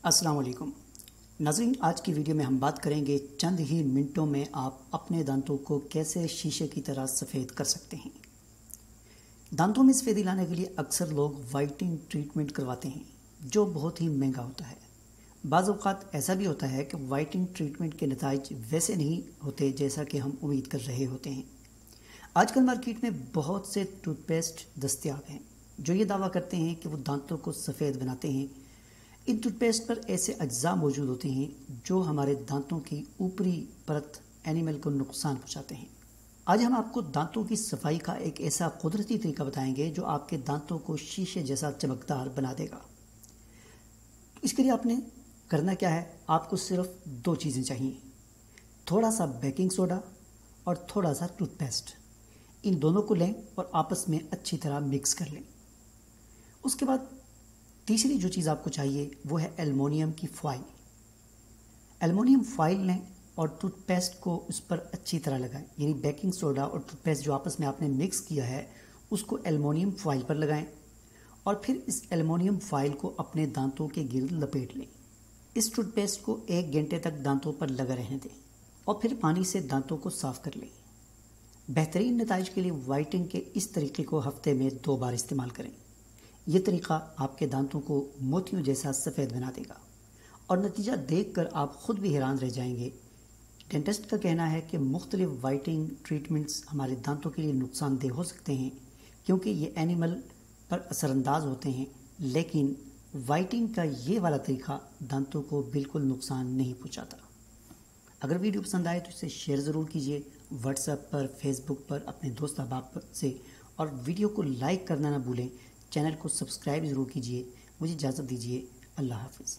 अस्सलाम वालेकुम नाज़रीन, आज की वीडियो में हम बात करेंगे चंद ही मिनटों में आप अपने दांतों को कैसे शीशे की तरह सफ़ेद कर सकते हैं। दांतों में सफ़ेदी लाने के लिए अक्सर लोग वाइटनिंग ट्रीटमेंट करवाते हैं जो बहुत ही महंगा होता है। बाज़ औक़ात ऐसा भी होता है कि वाइटनिंग ट्रीटमेंट के नतीजे वैसे नहीं होते जैसा कि हम उम्मीद कर रहे होते हैं। आजकल मार्केट में बहुत से टूथपेस्ट दस्तयाब हैं जो ये दावा करते हैं कि वो दांतों को सफ़ेद बनाते हैं। इन टूथपेस्ट पर ऐसे अज्जा मौजूद होते हैं जो हमारे दांतों की ऊपरी परत एनिमल को नुकसान पहुंचाते हैं। आज हम आपको दांतों की सफाई का एक ऐसा कुदरती तरीका बताएंगे जो आपके दांतों को शीशे जैसा चमकदार बना देगा। इसके लिए आपने करना क्या है, आपको सिर्फ दो चीज़ें चाहिए, थोड़ा सा बेकिंग सोडा और थोड़ा सा टूथपेस्ट। इन दोनों को लें और आपस में अच्छी तरह मिक्स कर लें। उसके बाद तीसरी जो चीज़ आपको चाहिए वो है एल्युमिनियम की फॉइल। एल्युमिनियम फॉइल लें और टूथपेस्ट को उस पर अच्छी तरह लगाएं, यानी बेकिंग सोडा और टूथपेस्ट जो आपस में आपने मिक्स किया है उसको एल्युमिनियम फॉइल पर लगाएं और फिर इस एल्युमिनियम फॉइल को अपने दांतों के गिर्द लपेट लें। इस टूथपेस्ट को 1 घंटे तक दांतों पर लगा रहने दें और फिर पानी से दांतों को साफ कर लें। बेहतरीन नताइज के लिए वाइटनिंग के इस तरीके को हफ्ते में 2 बार इस्तेमाल करें। ये तरीका आपके दांतों को मोतियों जैसा सफ़ेद बना देगा और नतीजा देखकर आप खुद भी हैरान रह जाएंगे। डेंटिस्ट का कहना है कि मुख्तलिफ वाइटनिंग ट्रीटमेंट्स हमारे दांतों के लिए नुकसानदेह हो सकते हैं क्योंकि ये एनिमल पर असरअंदाज होते हैं, लेकिन वाइटनिंग का ये वाला तरीका दांतों को बिल्कुल नुकसान नहीं पहुंचाता। अगर वीडियो पसंद आए तो इसे शेयर ज़रूर कीजिए व्हाट्सएप पर, फेसबुक पर अपने दोस्त अहबाब से, और वीडियो को लाइक करना ना भूलें। चैनल को सब्सक्राइब ज़रूर कीजिए। मुझे इजाज़त दीजिए। अल्लाह हाफ़िज़।